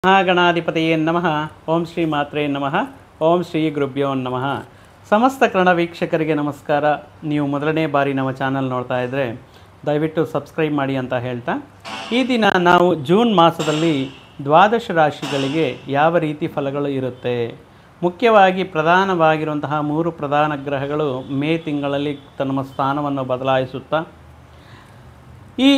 ಮಹಾಗಣಾಧಿಪತಿಯೇ ನಮಃ. ಓಂ ಶ್ರೀ ಮಾತ್ರೇ ನಮಃ. ಓಂ ಶ್ರೀ ಗುರುಭ್ಯೋ ನಮಃ. ಸಮಸ್ತ ಕನ್ನಡ ವೀಕ್ಷಕರಿಗೆ ನಮಸ್ಕಾರ. ನೀವು ಮೊದಲನೇ ಬಾರಿ ನಮ್ಮ ಚಾನಲ್ ನೋಡ್ತಾ ಇದ್ದರೆ ದಯವಿಟ್ಟು ಸಬ್ಸ್ಕ್ರೈಬ್ ಮಾಡಿ ಅಂತ ಹೇಳ್ತಾ, ಈ ದಿನ ನಾವು ಜೂನ್ ಮಾಸದಲ್ಲಿ ದ್ವಾದಶ ರಾಶಿಗಳಿಗೆ ಯಾವ ರೀತಿ ಫಲಗಳು ಇರುತ್ತೆ, ಮುಖ್ಯವಾಗಿ ಪ್ರಧಾನವಾಗಿರುವಂತಹ 3 ಪ್ರಧಾನ ಗ್ರಹಗಳು ಮೇ ತಿಂಗಳಲ್ಲಿ ತಮ್ಮ ಸ್ಥಾನವನ್ನು ಬದಲಾಯಿಸುತ್ತಾ ಈ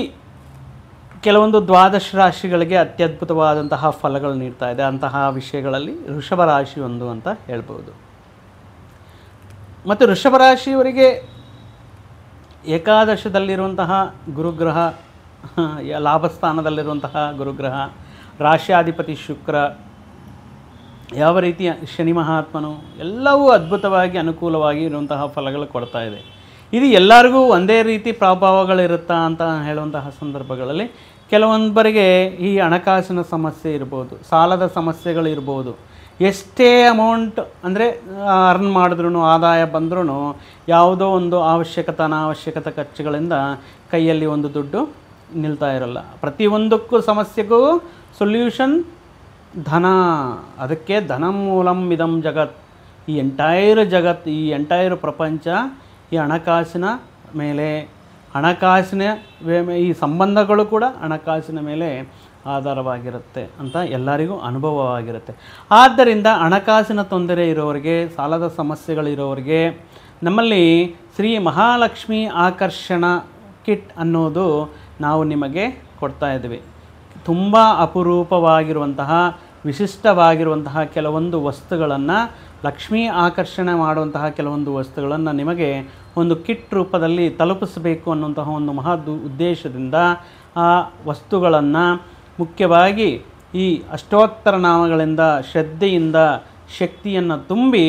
ಕೆಲವೊಂದು ದ್ವಾದಶ ರಾಶಿಗಳಿಗೆ ಅತ್ಯದ್ಭುತವಾದಂತಹ ಫಲಗಳು ನೀಡ್ತಾ ಇದೆ. ಅಂತಹ ವಿಷಯಗಳಲ್ಲಿ ವೃಷಭ ರಾಶಿ ಒಂದು ಅಂತ ಹೇಳ್ಬೋದು. ಮತ್ತು ವೃಷಭ ರಾಶಿಯವರಿಗೆ ಏಕಾದಶದಲ್ಲಿರುವಂತಹ ಗುರುಗ್ರಹ, ಲಾಭಸ್ಥಾನದಲ್ಲಿರುವಂತಹ ಗುರುಗ್ರಹ, ರಾಶ್ಯಾಧಿಪತಿ ಶುಕ್ರ, ಯಾವ ರೀತಿಯ ಶನಿ ಮಹಾತ್ಮನು, ಎಲ್ಲವೂ ಅದ್ಭುತವಾಗಿ ಅನುಕೂಲವಾಗಿ ಇರುವಂತಹ ಫಲಗಳು ಕೊಡ್ತಾ ಇದೆ. ಇದು ಎಲ್ಲರಿಗೂ ಒಂದೇ ರೀತಿ ಪ್ರಭಾವಗಳಿರುತ್ತಾ ಅಂತ ಹೇಳುವಂತಹ ಸಂದರ್ಭಗಳಲ್ಲಿ ಕೆಲವೊಂದರಿಗೆ ಈ ಹಣಕಾಸಿನ ಸಮಸ್ಯೆ ಇರ್ಬೋದು, ಸಾಲದ ಸಮಸ್ಯೆಗಳಿರ್ಬೋದು. ಎಷ್ಟೇ ಅಮೌಂಟ್ ಅಂದರೆ ಅರ್ನ್ ಮಾಡಿದ್ರೂ, ಆದಾಯ ಬಂದ್ರೂ ಯಾವುದೋ ಒಂದು ಅನಾವಶ್ಯಕತೆ ಖರ್ಚುಗಳಿಂದ ಕೈಯಲ್ಲಿ ಒಂದು ದುಡ್ಡು ನಿಲ್ತಾ ಇರಲ್ಲ. ಪ್ರತಿಯೊಂದಕ್ಕೂ ಸಮಸ್ಯೆಗೂ ಸೊಲ್ಯೂಷನ್ ಧನ. ಅದಕ್ಕೆ ಧನಂ ಮೂಲಂ ಇದಂ ಜಗತ್. ಈ ಎಂಟೈರ್ ಪ್ರಪಂಚ ಈ ಹಣಕಾಸಿನ ಮೇಲೆ, ಈ ಸಂಬಂಧಗಳು ಕೂಡ ಹಣಕಾಸಿನ ಮೇಲೆ ಆಧಾರವಾಗಿರುತ್ತೆ ಅಂತ ಎಲ್ಲರಿಗೂ ಅನುಭವವಾಗಿರುತ್ತೆ. ಆದ್ದರಿಂದ ಹಣಕಾಸಿನ ತೊಂದರೆ ಇರೋರಿಗೆ, ಸಾಲದ ಸಮಸ್ಯೆಗಳಿರೋರಿಗೆ ನಮ್ಮಲ್ಲಿ ಶ್ರೀ ಮಹಾಲಕ್ಷ್ಮಿ ಆಕರ್ಷಣ ಕಿಟ್ ಅನ್ನೋದು ನಾವು ನಿಮಗೆ ಕೊಡ್ತಾ ಇದ್ದೀವಿ. ತುಂಬ ಅಪರೂಪವಾಗಿರುವಂತಹ, ವಿಶಿಷ್ಟವಾಗಿರುವಂತಹ ಕೆಲವೊಂದು ವಸ್ತುಗಳನ್ನು, ಲಕ್ಷ್ಮೀ ಆಕರ್ಷಣೆ ಮಾಡುವಂತಹ ಕೆಲವೊಂದು ವಸ್ತುಗಳನ್ನು ನಿಮಗೆ ಒಂದು ಕಿಟ್ ರೂಪದಲ್ಲಿ ತಲುಪಿಸಬೇಕು ಅನ್ನುವಂತಹ ಒಂದು ಉದ್ದೇಶದಿಂದ ಆ ವಸ್ತುಗಳನ್ನು ಮುಖ್ಯವಾಗಿ ಈ ಅಷ್ಟೋತ್ತರ ನಾಮಗಳಿಂದ ಶ್ರದ್ಧೆಯಿಂದ ಶಕ್ತಿಯನ್ನು ತುಂಬಿ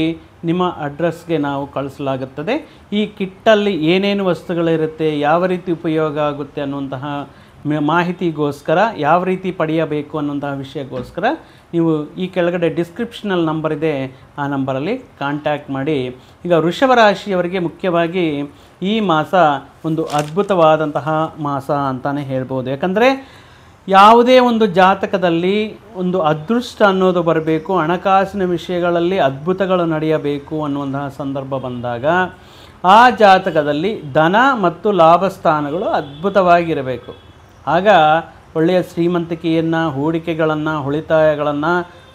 ನಿಮ್ಮ ಅಡ್ರೆಸ್ಗೆ ನಾವು ಕಳಿಸಲಾಗುತ್ತದೆ. ಈ ಕಿಟ್ಟಲ್ಲಿ ಏನೇನು ವಸ್ತುಗಳಿರುತ್ತೆ, ಯಾವ ರೀತಿ ಉಪಯೋಗ ಆಗುತ್ತೆ ಅನ್ನುವಂತಹ ಮಾಹಿತಿಗೋಸ್ಕರ, ಯಾವ ರೀತಿ ಪಡೆಯಬೇಕು ಅನ್ನುವಂತಹ ವಿಷಯಕ್ಕೋಸ್ಕರ ನೀವು ಈ ಕೆಳಗಡೆ ಡಿಸ್ಕ್ರಿಪ್ಷನಲ್ಲಿ ನಂಬರ್ ಇದೆ, ಆ ನಂಬರಲ್ಲಿ ಕಾಂಟ್ಯಾಕ್ಟ್ ಮಾಡಿ. ಈಗ ವೃಷಭ ರಾಶಿಯವರಿಗೆ ಮುಖ್ಯವಾಗಿ ಈ ಮಾಸ ಒಂದು ಅದ್ಭುತವಾದಂತಹ ಮಾಸ ಅಂತಲೇ ಹೇಳ್ಬೋದು. ಯಾಕಂದರೆ ಯಾವುದೇ ಒಂದು ಜಾತಕದಲ್ಲಿ ಒಂದು ಅದೃಷ್ಟ ಅನ್ನೋದು ಬರಬೇಕು, ಹಣಕಾಸಿನ ವಿಷಯಗಳಲ್ಲಿ ಅದ್ಭುತಗಳು ನಡೆಯಬೇಕು ಅನ್ನುವಂತಹ ಸಂದರ್ಭ ಬಂದಾಗ ಆ ಜಾತಕದಲ್ಲಿ ಧನ ಮತ್ತು ಲಾಭ ಸ್ಥಾನಗಳು ಅದ್ಭುತವಾಗಿರಬೇಕು. ಆಗ ಒಳ್ಳೆಯ ಶ್ರೀಮಂತಿಕೆಯನ್ನು, ಹೂಡಿಕೆಗಳನ್ನು, ಉಳಿತಾಯಗಳನ್ನು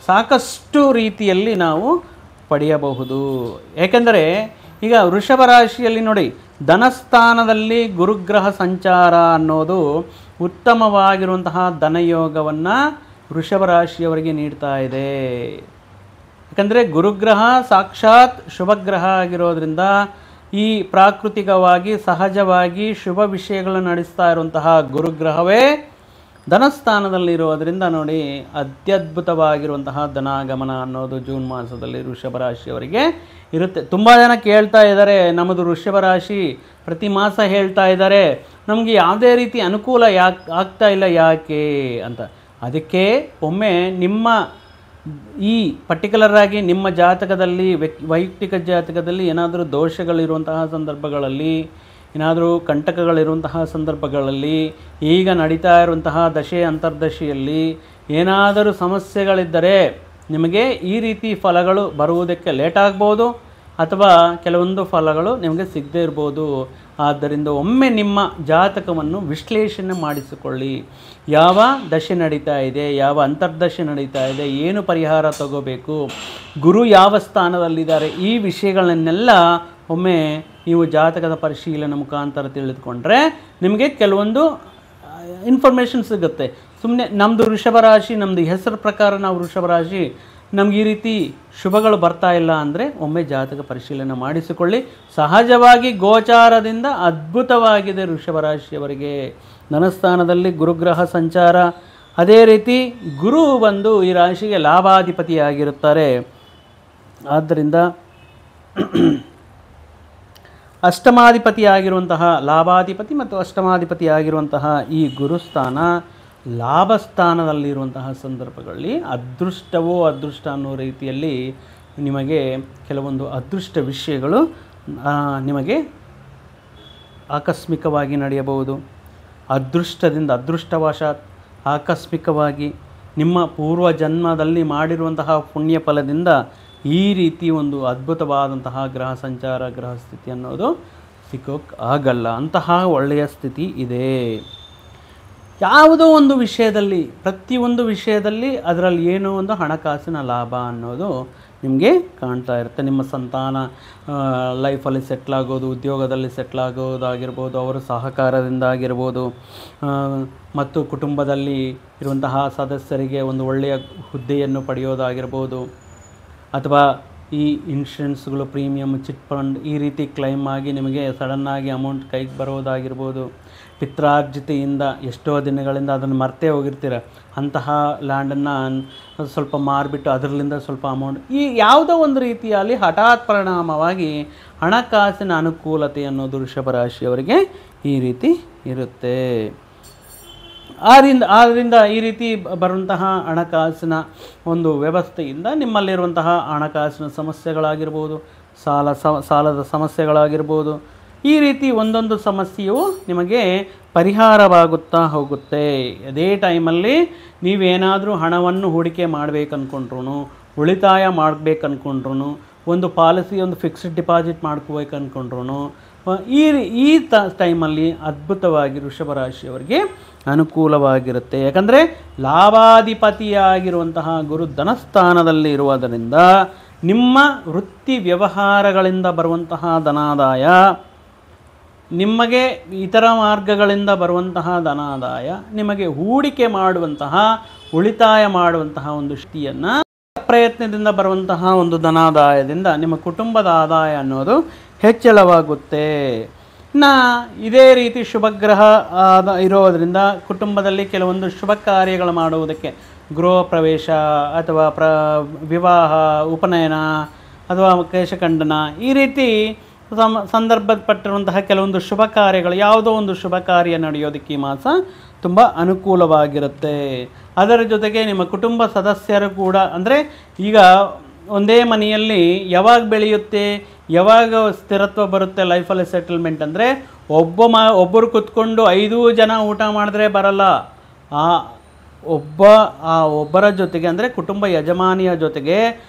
ಸಾಕಷ್ಟು ರೀತಿಯಲ್ಲಿ ನಾವು ಪಡೆಯಬಹುದು. ಏಕೆಂದರೆ ಈಗ ವೃಷಭ ರಾಶಿಯಲ್ಲಿ ನೋಡಿ, ಧನಸ್ಥಾನದಲ್ಲಿ ಗುರುಗ್ರಹ ಸಂಚಾರ ಅನ್ನೋದು ಉತ್ತಮವಾಗಿರುವಂತಹ ಧನಯೋಗವನ್ನು ವೃಷಭ ರಾಶಿಯವರಿಗೆ ನೀಡ್ತಾ ಇದೆ. ಯಾಕಂದರೆ ಗುರುಗ್ರಹ ಸಾಕ್ಷಾತ್ ಶುಭಗ್ರಹ ಆಗಿರೋದ್ರಿಂದ ಈ ಪ್ರಾಕೃತಿಕವಾಗಿ ಸಹಜವಾಗಿ ಶುಭ ವಿಷಯಗಳನ್ನು ನಡೆಸ್ತಾ ಇರುವಂತಹ ಗುರುಗ್ರಹವೇ ಧನಸ್ಥಾನದಲ್ಲಿರೋದರಿಂದ ನೋಡಿ, ಅತ್ಯದ್ಭುತವಾಗಿರುವಂತಹ ಧನಾಗಮನ ಅನ್ನೋದು ಜೂನ್ ಮಾಸದಲ್ಲಿ ವೃಷಭ ರಾಶಿಯವರಿಗೆ ಇರುತ್ತೆ. ತುಂಬ ಜನ ಕೇಳ್ತಾ ಇದ್ದಾರೆ, ನಮ್ಮದು ವೃಷಭ ರಾಶಿ ಪ್ರತಿ ಮಾಸ ಹೇಳ್ತಾ ಇದ್ದಾರೆ, ನಮಗೆ ಯಾವುದೇ ರೀತಿ ಅನುಕೂಲ ಆಗ್ತಾ ಇಲ್ಲ ಯಾಕೆ ಅಂತ. ಅದಕ್ಕೆ ಒಮ್ಮೆ ನಿಮ್ಮ ಈ ಪರ್ಟಿಕ್ಯುಲರ್ ಆಗಿ ನಿಮ್ಮ ಜಾತಕದಲ್ಲಿ, ವೈಯಕ್ತಿಕ ಜಾತಕದಲ್ಲಿ ಏನಾದರೂ ದೋಷಗಳಿರುವಂತಹ ಸಂದರ್ಭಗಳಲ್ಲಿ, ಏನಾದರೂ ಕಂಟಕಗಳಿರುವಂತಹ ಸಂದರ್ಭಗಳಲ್ಲಿ, ಈಗ ನಡೀತಾ ಇರುವಂತಹ ದಶೆ ಅಂತರ್ದಶೆಯಲ್ಲಿ ಏನಾದರೂ ಸಮಸ್ಯೆಗಳಿದ್ದರೆ ನಿಮಗೆ ಈ ರೀತಿ ಫಲಗಳು ಬರುವುದಕ್ಕೆ ಲೇಟ್ ಆಗ್ಬೋದು, ಅಥವಾ ಕೆಲವೊಂದು ಫಲಗಳು ನಿಮಗೆ ಸಿಗದೇ ಇರ್ಬೋದು. ಆದ್ದರಿಂದ ಒಮ್ಮೆ ನಿಮ್ಮ ಜಾತಕವನ್ನು ವಿಶ್ಲೇಷಣೆ ಮಾಡಿಸಿಕೊಳ್ಳಿ. ಯಾವ ದಶೆ ನಡೀತಾ ಇದೆ, ಯಾವ ಅಂತರ್ದಶೆ ನಡೀತಾ ಇದೆ, ಏನು ಪರಿಹಾರ ತಗೋಬೇಕು, ಗುರು ಯಾವ ಸ್ಥಾನದಲ್ಲಿದ್ದಾರೆ, ಈ ವಿಷಯಗಳನ್ನೆಲ್ಲ ಒಮ್ಮೆ ನೀವು ಜಾತಕದ ಪರಿಶೀಲನೆ ಮುಖಾಂತರ ತಿಳಿದುಕೊಂಡ್ರೆ ನಿಮಗೆ ಕೆಲವೊಂದು ಇನ್ಫಾರ್ಮೇಷನ್ ಸಿಗುತ್ತೆ. ಸುಮ್ಮನೆ ನಮ್ಮದು ವೃಷಭ ರಾಶಿ, ನಮ್ಮದು ಹೆಸರು ಪ್ರಕಾರ ನಾವು ವೃಷಭ ರಾಶಿ, ನಮ್ಗೆ ಈ ರೀತಿ ಶುಭಗಳು ಬರ್ತಾ ಇಲ್ಲ ಅಂದರೆ ಒಮ್ಮೆ ಜಾತಕ ಪರಿಶೀಲನೆ ಮಾಡಿಸಿಕೊಳ್ಳಿ. ಸಹಜವಾಗಿ ಗೋಚಾರದಿಂದ ಅದ್ಭುತವಾಗಿದೆ ವೃಷಭ ರಾಶಿಯವರಿಗೆ. ಧನಸ್ಥಾನದಲ್ಲಿ ಗುರುಗ್ರಹ ಸಂಚಾರ, ಅದೇ ರೀತಿ ಗುರು ಬಂದು ಈ ರಾಶಿಗೆ ಲಾಭಾಧಿಪತಿಯಾಗಿರುತ್ತಾರೆ. ಆದ್ದರಿಂದ ಅಷ್ಟಮಾಧಿಪತಿಯಾಗಿರುವಂತಹ ಲಾಭಾಧಿಪತಿ ಮತ್ತು ಅಷ್ಟಮಾಧಿಪತಿಯಾಗಿರುವಂತಹ ಈ ಗುರುಸ್ಥಾನ ಲಾಭಸ್ಥಾನದಲ್ಲಿರುವಂತಹ ಸಂದರ್ಭಗಳಲ್ಲಿ ಅದೃಷ್ಟವೋ ಅದೃಷ್ಟ ಅನ್ನೋ ರೀತಿಯಲ್ಲಿ ನಿಮಗೆ ಕೆಲವೊಂದು ಅದೃಷ್ಟ ವಿಷಯಗಳು ನಿಮಗೆ ಆಕಸ್ಮಿಕವಾಗಿ ನಡೆಯಬಹುದು. ಅದೃಷ್ಟದಿಂದ, ಅದೃಷ್ಟವಶಾತ್ ಆಕಸ್ಮಿಕವಾಗಿ ನಿಮ್ಮ ಪೂರ್ವ ಜನ್ಮದಲ್ಲಿ ಮಾಡಿರುವಂತಹ ಪುಣ್ಯ ಫಲದಿಂದ ಈ ರೀತಿ ಒಂದು ಅದ್ಭುತವಾದಂತಹ ಗ್ರಹ ಸಂಚಾರ ಗ್ರಹ ಸ್ಥಿತಿ ಅನ್ನೋದು ಸಿಕ್ಕೋಕ್ಕೆ ಆಗಲ್ಲ. ಅಂತಹ ಒಳ್ಳೆಯ ಸ್ಥಿತಿ ಇದೆ. ಯಾವುದೋ ಒಂದು ವಿಷಯದಲ್ಲಿ, ಪ್ರತಿಯೊಂದು ವಿಷಯದಲ್ಲಿ ಅದರಲ್ಲಿ ಏನೋ ಒಂದು ಹಣಕಾಸಿನ ಲಾಭ ಅನ್ನೋದು ನಿಮಗೆ ಕಾಣ್ತಾ ಇರುತ್ತೆ. ನಿಮ್ಮ ಸಂತಾನ ಲೈಫಲ್ಲಿ ಸೆಟ್ಲಾಗೋದು, ಉದ್ಯೋಗದಲ್ಲಿ ಸೆಟ್ಲಾಗೋದಾಗಿರ್ಬೋದು, ಅವರ ಸಹಕಾರದಿಂದ ಆಗಿರ್ಬೋದು, ಮತ್ತು ಕುಟುಂಬದಲ್ಲಿ ಇರುವಂತಹ ಸದಸ್ಯರಿಗೆ ಒಂದು ಒಳ್ಳೆಯ ಹುದ್ದೆಯನ್ನು ಪಡೆಯೋದಾಗಿರ್ಬೋದು, ಅಥವಾ ಈ ಇನ್ಶೂರೆನ್ಸ್ಗಳು, ಪ್ರೀಮಿಯಮ್, ಚಿಟ್ ಫಂಡ್ ಈ ರೀತಿ ಕ್ಲೈಮ್ ಆಗಿ ನಿಮಗೆ ಸಡನ್ನಾಗಿ ಅಮೌಂಟ್ ಕೈಗೆ ಬರೋದಾಗಿರ್ಬೋದು, ಪಿತ್ರಾರ್ಜಿತೆಯಿಂದ ಎಷ್ಟೋ ದಿನಗಳಿಂದ ಅದನ್ನು ಮರ್ತೇ ಹೋಗಿರ್ತೀರ, ಅಂತಹ ಲ್ಯಾಂಡನ್ನು ಸ್ವಲ್ಪ ಮಾರಿಬಿಟ್ಟು ಅದರಿಂದ ಸ್ವಲ್ಪ ಅಮೌಂಟ್, ಈ ಯಾವುದೋ ಒಂದು ರೀತಿಯಲ್ಲಿ ಹಠಾತ್ ಪರಿಣಾಮವಾಗಿ ಹಣಕಾಸಿನ ಅನುಕೂಲತೆ ಅನ್ನೋದು ವೃಷಭ ರಾಶಿಯವರಿಗೆ ಈ ರೀತಿ ಇರುತ್ತೆ. ಆದ್ದರಿಂದ ಈ ರೀತಿ ಬರುವಂತಹ ಹಣಕಾಸಿನ ಒಂದು ವ್ಯವಸ್ಥೆಯಿಂದ ನಿಮ್ಮಲ್ಲಿರುವಂತಹ ಹಣಕಾಸಿನ ಸಮಸ್ಯೆಗಳಾಗಿರ್ಬೋದು, ಸಾಲದ ಸಮಸ್ಯೆಗಳಾಗಿರ್ಬೋದು, ಈ ರೀತಿ ಒಂದೊಂದು ಸಮಸ್ಯೆಯು ನಿಮಗೆ ಪರಿಹಾರವಾಗುತ್ತಾ ಹೋಗುತ್ತೆ. ಅದೇ ಟೈಮಲ್ಲಿ ನೀವೇನಾದರೂ ಹಣವನ್ನು ಹೂಡಿಕೆ ಮಾಡಬೇಕನ್ಕೊಂಡ್ರು, ಉಳಿತಾಯ ಮಾಡಬೇಕನ್ಕೊಂಡ್ರು, ಒಂದು ಪಾಲಿಸಿ, ಒಂದು ಫಿಕ್ಸ್ಡ್ ಡಿಪಾಸಿಟ್ ಮಾಡ್ಕೋಬೇಕನ್ಕೊಂಡ್ರು, ಈ ಟೈಮಲ್ಲಿ ಅದ್ಭುತವಾಗಿ ವೃಷಭ ರಾಶಿಯವರಿಗೆ ಅನುಕೂಲವಾಗಿರುತ್ತೆ. ಯಾಕಂದರೆ ಲಾಭಾಧಿಪತಿಯಾಗಿರುವಂತಹ ಗುರು ಧನಸ್ಥಾನದಲ್ಲಿ ಇರುವುದರಿಂದ ನಿಮ್ಮ ವೃತ್ತಿ ವ್ಯವಹಾರಗಳಿಂದ ಬರುವಂತಹ ಧನಾದಾಯ, ನಿಮಗೆ ಇತರ ಮಾರ್ಗಗಳಿಂದ ಬರುವಂತಹ ಧನಾದಾಯ, ನಿಮಗೆ ಹೂಡಿಕೆ ಮಾಡುವಂತಹ, ಉಳಿತಾಯ ಮಾಡುವಂತಹ ಒಂದು ಶಕ್ತಿಯನ್ನು, ಪ್ರಯತ್ನದಿಂದ ಬರುವಂತಹ ಒಂದು ಧನಾದಾಯದಿಂದ ನಿಮ್ಮ ಕುಟುಂಬದ ಆದಾಯ ಅನ್ನೋದು ಹೆಚ್ಚಳವಾಗುತ್ತೆ. ಇದೇ ರೀತಿ ಶುಭಗ್ರಹ ಇರೋದರಿಂದ ಕುಟುಂಬದಲ್ಲಿ ಕೆಲವೊಂದು ಶುಭ ಕಾರ್ಯಗಳು ಮಾಡುವುದಕ್ಕೆ, ಗೃಹ ಪ್ರವೇಶ ಅಥವಾ ವಿವಾಹ, ಉಪನಯನ ಅಥವಾ ಕೇಶಖಂಡನ, ಈ ರೀತಿ ಸಂದರ್ಭಪಟ್ಟಿರುವಂತಹ ಕೆಲವೊಂದು ಶುಭ ಕಾರ್ಯಗಳು, ಯಾವುದೋ ಒಂದು ಶುಭ ಕಾರ್ಯ ನಡೆಯೋದಕ್ಕೆ ಈ ಮಾಸ ತುಂಬ ಅನುಕೂಲವಾಗಿರುತ್ತೆ. ಅದರ ಜೊತೆಗೆ ನಿಮ್ಮ ಕುಟುಂಬ ಸದಸ್ಯರು ಕೂಡ, ಅಂದರೆ ಈಗ ಒಂದೇ ಮನೆಯಲ್ಲಿ ಯಾವಾಗ ಬೆಳೆಯುತ್ತೆ, ಯಾವಾಗ ಸ್ಥಿರತ್ವ ಬರುತ್ತೆ ಲೈಫಲ್ಲಿ ಸೆಟಲ್ಮೆಂಟ್ ಅಂದರೆ, ಒಬ್ಬರು ಕೂತ್ಕೊಂಡು 5 ಜನ ಊಟ ಮಾಡಿದ್ರೆ ಬರಲ್ಲ. ಒಬ್ಬರ ಜೊತೆಗೆ, ಅಂದರೆ ಕುಟುಂಬ ಯಜಮಾನಿಯ ಜೊತೆಗೆ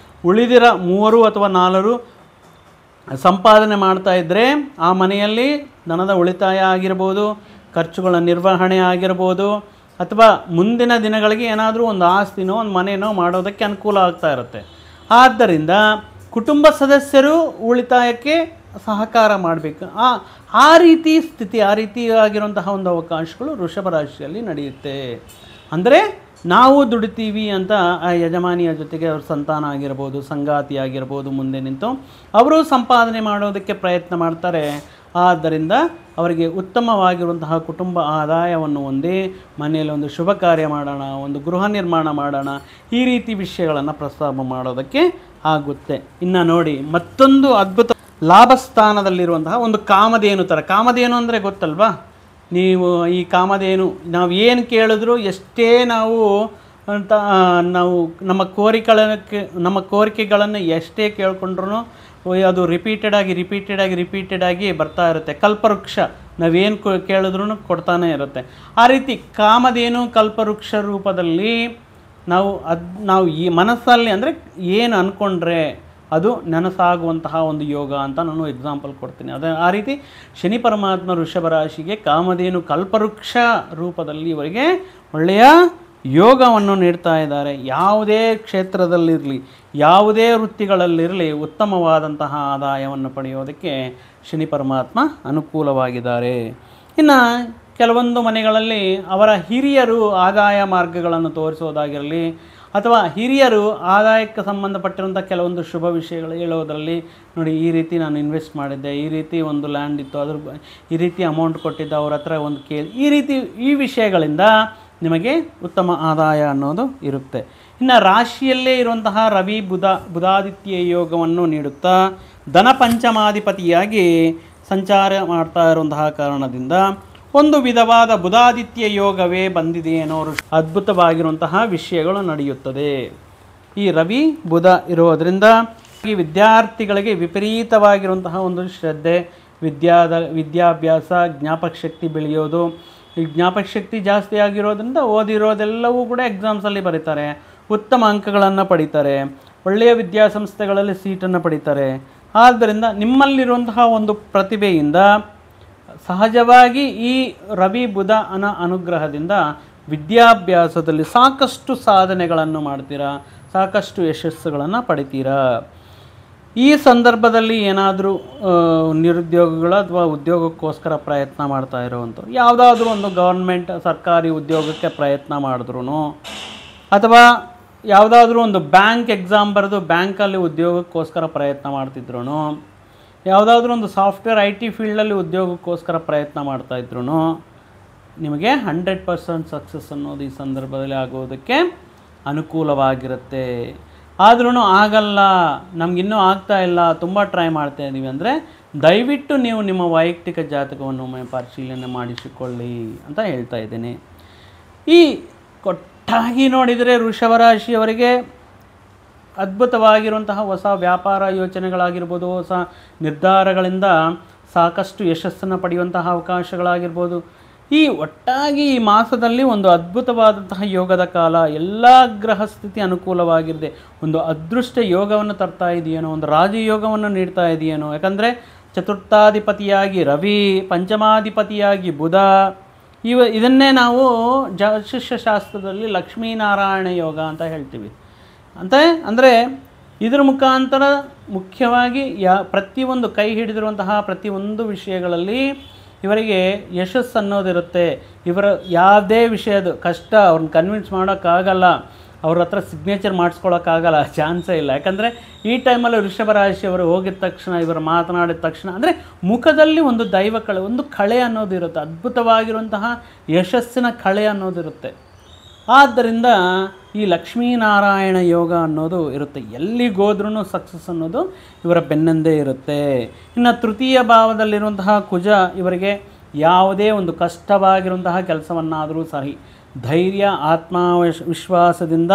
ಉಳಿದಿರ 3 ಅಥವಾ 4 ಸಂಪಾದನೆ ಮಾಡ್ತಾ ಇದ್ದರೆ ಆ ಮನೆಯಲ್ಲಿ ಧನದ ಉಳಿತಾಯ ಆಗಿರ್ಬೋದು, ಖರ್ಚುಗಳ ನಿರ್ವಹಣೆ ಆಗಿರ್ಬೋದು, ಅಥವಾ ಮುಂದಿನ ದಿನಗಳಿಗೆ ಏನಾದರೂ ಒಂದು ಆಸ್ತಿನೋ ಒಂದು ಮನೆಯೋ ಮಾಡೋದಕ್ಕೆ ಅನುಕೂಲ ಆಗ್ತಾ ಇರುತ್ತೆ. ಆದ್ದರಿಂದ ಕುಟುಂಬ ಸದಸ್ಯರು ಉಳಿತಾಯಕ್ಕೆ ಸಹಕಾರ ಮಾಡಬೇಕು. ಆ ರೀತಿ ಸ್ಥಿತಿ, ಆ ರೀತಿಯಾಗಿರುವಂತಹ ಒಂದು ಅವಕಾಶಗಳು ವೃಷಭ ರಾಶಿಯಲ್ಲಿ ನಡೆಯುತ್ತೆ. ಅಂದರೆ ನಾವು ದುಡಿತೀವಿ ಅಂತ ಆ ಯಜಮಾನಿಯ ಜೊತೆಗೆ ಅವ್ರ ಸಂತಾನ ಆಗಿರ್ಬೋದು, ಸಂಗಾತಿ ಆಗಿರ್ಬೋದು, ಮುಂದೆ ನಿಂತು ಅವರು ಸಂಪಾದನೆ ಮಾಡೋದಕ್ಕೆ ಪ್ರಯತ್ನ ಮಾಡ್ತಾರೆ. ಆದ್ದರಿಂದ ಅವರಿಗೆ ಉತ್ತಮವಾಗಿರುವಂತಹ ಕುಟುಂಬ ಆದಾಯವನ್ನು ಹೊಂದಿ ಮನೆಯಲ್ಲಿ ಒಂದು ಶುಭ ಕಾರ್ಯ ಮಾಡೋಣ, ಒಂದು ಗೃಹ ನಿರ್ಮಾಣ ಮಾಡೋಣ, ಈ ರೀತಿ ವಿಷಯಗಳನ್ನು ಪ್ರಸ್ತಾಪ ಮಾಡೋದಕ್ಕೆ ಆಗುತ್ತೆ. ಇನ್ನು ನೋಡಿ, ಮತ್ತೊಂದು ಅದ್ಭುತ ಲಾಭಸ್ಥಾನದಲ್ಲಿರುವಂತಹ ಒಂದು ಕಾಮಧೇನು ಥರ. ಕಾಮಧೇನು ಅಂದರೆ ಗೊತ್ತಲ್ವಾ? ನೀವು ಈ ಕಾಮಧೇನು, ನಾವು ಏನು ಕೇಳಿದ್ರು, ಎಷ್ಟೇ ನಾವು ನಮ್ಮ ಕೋರಿಕೆಗಳನ್ನು ಎಷ್ಟೇ ಕೇಳ್ಕೊಂಡ್ರೂ ಅದು ರಿಪೀಟೆಡ್ ಆಗಿ ಬರ್ತಾ ಇರುತ್ತೆ. ಕಲ್ಪವೃಕ್ಷ, ನಾವೇನು ಕೇಳಿದ್ರೂ ಕೊಡ್ತಾನೆ ಇರುತ್ತೆ. ಆ ರೀತಿ ಕಾಮಧೇನು ಕಲ್ಪವೃಕ್ಷ ರೂಪದಲ್ಲಿ ನಾವು ಈ ಮನಸ್ಸಲ್ಲಿ, ಅಂದರೆ ಏನು ಅಂದ್ಕೊಂಡ್ರೆ ಅದು ನನಸಾಗುವಂತಹ ಒಂದು ಯೋಗ ಅಂತ ನಾನು ಎಕ್ಸಾಂಪಲ್ ಕೊಡ್ತೀನಿ. ಆ ರೀತಿ ಶನಿ ಪರಮಾತ್ಮ ವೃಷಭ ರಾಶಿಗೆ ಕಾಮಧೇನು ಕಲ್ಪವೃಕ್ಷ ರೂಪದಲ್ಲಿ ಇವರಿಗೆ ಒಳ್ಳೆಯ ಯೋಗವನ್ನು ನೀಡ್ತಾ ಇದ್ದಾರೆ. ಯಾವುದೇ ಕ್ಷೇತ್ರದಲ್ಲಿರಲಿ, ಯಾವುದೇ ವೃತ್ತಿಗಳಲ್ಲಿರಲಿ ಉತ್ತಮವಾದಂತಹ ಆದಾಯವನ್ನು ಪಡೆಯೋದಕ್ಕೆ ಶನಿ ಪರಮಾತ್ಮ ಅನುಕೂಲವಾಗಿದ್ದಾರೆ. ಇನ್ನು ಕೆಲವೊಂದು ಮನೆಗಳಲ್ಲಿ ಅವರ ಹಿರಿಯರು ಆದಾಯ ಮಾರ್ಗಗಳನ್ನು ತೋರಿಸೋದಾಗಿರಲಿ, ಅಥವಾ ಹಿರಿಯರು ಆದಾಯಕ್ಕೆ ಸಂಬಂಧಪಟ್ಟಿರುವಂಥ ಕೆಲವೊಂದು ಶುಭ ವಿಷಯಗಳು ಹೇಳೋದರಲ್ಲಿ, ನೋಡಿ ಈ ರೀತಿ ನಾನು ಇನ್ವೆಸ್ಟ್ ಮಾಡಿದ್ದೆ, ಈ ರೀತಿ ಒಂದು ಲ್ಯಾಂಡ್ ಇತ್ತು, ಈ ರೀತಿ ಅಮೌಂಟ್ ಕೊಟ್ಟಿದ್ದ, ಅವ್ರ ಹತ್ರ ಒಂದು ಈ ವಿಷಯಗಳಿಂದ ನಿಮಗೆ ಉತ್ತಮ ಆದಾಯ ಅನ್ನೋದು ಇರುತ್ತೆ. ಇನ್ನು ರಾಶಿಯಲ್ಲೇ ಇರುವಂತಹ ರವಿ ಬುಧಾದಿತ್ಯ ಯೋಗವನ್ನು ನೀಡುತ್ತಾ ಧನ ಪಂಚಮಾಧಿಪತಿಯಾಗಿ ಸಂಚಾರ ಮಾಡ್ತಾ ಇರುವಂತಹ ಕಾರಣದಿಂದ ಒಂದು ವಿಧವಾದ ಬುಧಾದಿತ್ಯ ಯೋಗವೇ ಬಂದಿದೆ ಅನ್ನೋರು ಅದ್ಭುತವಾಗಿರುವಂತಹ ವಿಷಯಗಳು ನಡೆಯುತ್ತದೆ. ಈ ರವಿ ಬುಧ ಇರೋದರಿಂದ ಈ ವಿದ್ಯಾರ್ಥಿಗಳಿಗೆ ವಿಪರೀತವಾಗಿರುವಂತಹ ಒಂದು ಶ್ರದ್ಧೆ, ವಿದ್ಯಾಭ್ಯಾಸ, ಜ್ಞಾಪಕ ಶಕ್ತಿ ಬೆಳೆಯೋದು, ಈ ಜ್ಞಾಪಕ ಶಕ್ತಿ ಜಾಸ್ತಿ ಆಗಿರೋದ್ರಿಂದ ಓದಿರೋದೆಲ್ಲವೂ ಕೂಡ ಎಕ್ಸಾಮ್ಸಲ್ಲಿ ಬರೀತಾರೆ, ಉತ್ತಮ ಅಂಕಗಳನ್ನು ಪಡೀತಾರೆ, ಒಳ್ಳೆಯ ವಿದ್ಯಾಸಂಸ್ಥೆಗಳಲ್ಲಿ ಸೀಟನ್ನು ಪಡೀತಾರೆ. ಆದ್ದರಿಂದ ನಿಮ್ಮಲ್ಲಿರುವಂತಹ ಒಂದು ಪ್ರತಿಭೆಯಿಂದ ಸಹಜವಾಗಿ ಈ ರವಿ ಬುಧ ಅನುಗ್ರಹದಿಂದ ವಿದ್ಯಾಭ್ಯಾಸದಲ್ಲಿ ಸಾಕಷ್ಟು ಸಾಧನೆಗಳನ್ನು ಮಾಡ್ತೀರಾ, ಸಾಕಷ್ಟು ಯಶಸ್ಸುಗಳನ್ನು ಪಡಿತೀರಾ. ಈ ಸಂದರ್ಭದಲ್ಲಿ ಏನಾದರೂ ನಿರುದ್ಯೋಗಿಗಳು ಅಥವಾ ಉದ್ಯೋಗಕ್ಕೋಸ್ಕರ ಪ್ರಯತ್ನ ಮಾಡ್ತಾ ಇರೋವಂಥವ್ರು, ಯಾವುದಾದ್ರೂ ಒಂದು ಗೌರ್ಮೆಂಟ್ ಸರ್ಕಾರಿ ಉದ್ಯೋಗಕ್ಕೆ ಪ್ರಯತ್ನ ಮಾಡಿದ್ರು, ಅಥವಾ ಯಾವುದಾದ್ರೂ ಒಂದು ಬ್ಯಾಂಕ್ ಎಕ್ಸಾಮ್ ಬರೆದು ಬ್ಯಾಂಕಲ್ಲಿ ಉದ್ಯೋಗಕ್ಕೋಸ್ಕರ ಪ್ರಯತ್ನ ಮಾಡ್ತಿದ್ರು, ಯಾವುದಾದ್ರೂ ಒಂದು ಸಾಫ್ಟ್ವೇರ್ IT ಫೀಲ್ಡಲ್ಲಿ ಉದ್ಯೋಗಕ್ಕೋಸ್ಕರ ಪ್ರಯತ್ನ ಮಾಡ್ತಾಯಿದ್ರು, ನಿಮಗೆ 100% ಸಕ್ಸಸ್ ಅನ್ನೋದು ಈ ಸಂದರ್ಭದಲ್ಲಿ ಆಗೋದಕ್ಕೆ ಅನುಕೂಲವಾಗಿರುತ್ತೆ. ಆದ್ರೂ ಆಗಲ್ಲ, ನಮಗಿನ್ನೂ ಆಗ್ತಾ ಇಲ್ಲ, ತುಂಬ ಟ್ರೈ ಮಾಡ್ತಾ ಇದ್ದೀವಿ ಅಂದರೆ ದಯವಿಟ್ಟು ನೀವು ನಿಮ್ಮ ವೈಯಕ್ತಿಕ ಜಾತಕವನ್ನು ಒಮ್ಮೆ ಪರಿಶೀಲನೆ ಮಾಡಿಸಿಕೊಳ್ಳಿ ಅಂತ ಹೇಳ್ತಾ ಇದ್ದೀನಿ. ಈ ಒಟ್ಟಾಗಿ ನೋಡಿದರೆ ವೃಷಭ ರಾಶಿಯವರಿಗೆ ಅದ್ಭುತವಾಗಿರುವಂತಹ ಹೊಸ ವ್ಯಾಪಾರ ಯೋಚನೆಗಳಾಗಿರ್ಬೋದು, ಹೊಸ ನಿರ್ಧಾರಗಳಿಂದ ಸಾಕಷ್ಟು ಯಶಸ್ಸನ್ನು ಪಡೆಯುವಂತಹ ಅವಕಾಶಗಳಾಗಿರ್ಬೋದು. ಈ ಒಟ್ಟಾಗಿ ಈ ಮಾಸದಲ್ಲಿ ಒಂದು ಅದ್ಭುತವಾದಂತಹ ಯೋಗದ ಕಾಲ, ಎಲ್ಲ ಗ್ರಹ ಸ್ಥಿತಿ ಅನುಕೂಲವಾಗಿರದೆ ಒಂದು ಅದೃಷ್ಟ ಯೋಗವನ್ನು ತರ್ತಾ ಇದೆಯೇನೋ, ಒಂದು ರಾಜಯೋಗವನ್ನು ನೀಡ್ತಾ ಇದೆಯೇನೋ. ಯಾಕಂದರೆ ಚತುರ್ಥಾಧಿಪತಿಯಾಗಿ ರವಿ, ಪಂಚಮಾಧಿಪತಿಯಾಗಿ ಬುಧ, ಇದನ್ನೇ ನಾವು ಜ್ಯೋತಿಷ್ಯಶಾಸ್ತ್ರದಲ್ಲಿ ಲಕ್ಷ್ಮೀನಾರಾಯಣ ಯೋಗ ಅಂತ ಹೇಳ್ತೀವಿ. ಅಂದರೆ ಇದರ ಮುಖಾಂತರ ಮುಖ್ಯವಾಗಿ ಪ್ರತಿಯೊಂದು ಕೈ ಹಿಡಿದಿರುವಂತಹ ಪ್ರತಿಯೊಂದು ವಿಷಯಗಳಲ್ಲಿ ಇವರಿಗೆ ಯಶಸ್ಸು ಅನ್ನೋದಿರುತ್ತೆ. ಇವರ ಯಾವುದೇ ವಿಷಯದ ಕಷ್ಟ ಅವ್ರನ್ನ ಕನ್ವಿನ್ಸ್ ಮಾಡೋಕ್ಕಾಗಲ್ಲ, ಅವ್ರ ಹತ್ರ ಸಿಗ್ನೇಚರ್ ಮಾಡಿಸ್ಕೊಳ್ಳೋಕ್ಕಾಗಲ್ಲ, ಚಾನ್ಸೇ ಇಲ್ಲ. ಯಾಕಂದರೆ ಈ ಟೈಮಲ್ಲಿ ವೃಷಭ ರಾಶಿಯವರು ಹೋಗಿದ ತಕ್ಷಣ, ಇವರು ಮಾತನಾಡಿದ ತಕ್ಷಣ ಅಂದರೆ ಮುಖದಲ್ಲಿ ಒಂದು ದೈವ ಕಳೆ, ಒಂದು ಕಳೆ ಅನ್ನೋದಿರುತ್ತೆ, ಅದ್ಭುತವಾಗಿರುವಂತಹ ಯಶಸ್ಸಿನ ಕಳೆ ಅನ್ನೋದಿರುತ್ತೆ. ಆದ್ದರಿಂದ ಈ ಲಕ್ಷ್ಮೀನಾರಾಯಣ ಯೋಗ ಅನ್ನೋದು ಇರುತ್ತೆ. ಎಲ್ಲಿಗೋದ್ರೂ ಸಕ್ಸಸ್ ಅನ್ನೋದು ಇವರ ಬೆನ್ನಂದೇ ಇರುತ್ತೆ. ಇನ್ನು ತೃತೀಯ ಭಾವದಲ್ಲಿರುವಂತಹ ಕುಜ ಇವರಿಗೆ ಯಾವುದೇ ಒಂದು ಕಷ್ಟವಾಗಿರುವಂತಹ ಕೆಲಸವನ್ನಾದರೂ ಸರಿ ಧೈರ್ಯ, ವಿಶ್ವಾಸದಿಂದ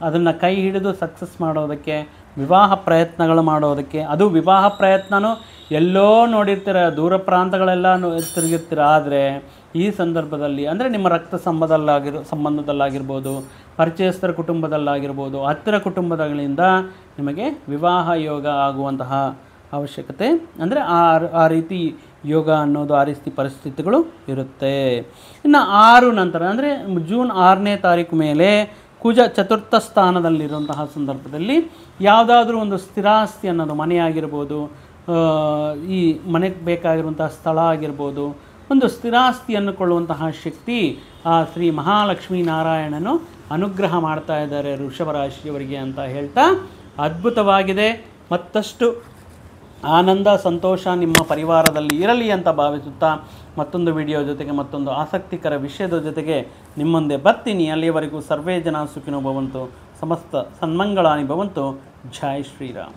ಅದನ್ನು ಕೈ ಹಿಡಿದು ಸಕ್ಸಸ್ ಮಾಡೋದಕ್ಕೆ, ವಿವಾಹ ಪ್ರಯತ್ನಗಳು ಮಾಡೋದಕ್ಕೆ, ಅದು ವಿವಾಹ ಪ್ರಯತ್ನನೂ ಎಲ್ಲೋ ನೋಡಿರ್ತೀರ, ದೂರ ಪ್ರಾಂತಗಳೆಲ್ಲ ತಿರುಗಿರ್ತೀರ. ಆದರೆ ಈ ಸಂದರ್ಭದಲ್ಲಿ ಅಂದರೆ ನಿಮ್ಮ ರಕ್ತ ಸಂಬಂಧದಲ್ಲಾಗಿರ್ಬೋದು, ಪರಿಚಯಸ್ಥರ ಕುಟುಂಬದಲ್ಲಾಗಿರ್ಬೋದು, ಹತ್ತಿರ ಕುಟುಂಬಗಳಿಂದ ನಿಮಗೆ ವಿವಾಹ ಯೋಗ ಆಗುವಂತಹ ಅವಶ್ಯಕತೆ, ಅಂದರೆ ಆ ರೀತಿ ಯೋಗ ಅನ್ನೋದು, ಆ ರೀತಿ ಪರಿಸ್ಥಿತಿಗಳು ಇರುತ್ತೆ. ಇನ್ನು 6 ನಂತರ ಅಂದರೆ ಜೂನ್ 6ನೇ ತಾರೀಕು ಮೇಲೆ ಕುಜ ಚತುರ್ಥ ಸ್ಥಾನದಲ್ಲಿರುವಂತಹ ಸಂದರ್ಭದಲ್ಲಿ ಯಾವುದಾದ್ರೂ ಒಂದು ಸ್ಥಿರಾಸ್ತಿ ಅನ್ನೋದು, ಮನೆಯಾಗಿರ್ಬೋದು, ಈ ಮನೆಗೆ ಬೇಕಾಗಿರುವಂತಹ ಸ್ಥಳ ಆಗಿರ್ಬೋದು, ಒಂದು ಸ್ಥಿರಾಸ್ತಿಯನ್ನು ಕೊಳ್ಳುವಂತಹ ಶಕ್ತಿ ಆ ಶ್ರೀ ಮಹಾಲಕ್ಷ್ಮೀ ನಾರಾಯಣನು ಅನುಗ್ರಹ ಮಾಡ್ತಾ ಇದ್ದಾರೆ ವೃಷಭ ರಾಶಿಯವರಿಗೆ ಅಂತ ಹೇಳ್ತಾ, ಅದ್ಭುತವಾಗಿದೆ. ಮತ್ತಷ್ಟು ಆನಂದ, ಸಂತೋಷ ನಿಮ್ಮ ಪರಿವಾರದಲ್ಲಿ ಇರಲಿ ಅಂತ ಭಾವಿಸುತ್ತಾ ಮತ್ತೊಂದು ವಿಡಿಯೋ ಜೊತೆಗೆ, ಮತ್ತೊಂದು ಆಸಕ್ತಿಕರ ವಿಷಯದ ಜೊತೆಗೆ ನಿಮ್ಮ ಮುಂದೆ ಬರ್ತೀನಿ. ಅಲ್ಲಿಯವರೆಗೂ ಸರ್ವೇ ಜನ ಸುಖಿನೋ ಭವಂತು, ಸಮಸ್ತ ಸನ್ಮಂಗಳಾನಿ ಭವಂತು. ಜೈ ಶ್ರೀರಾಮ್.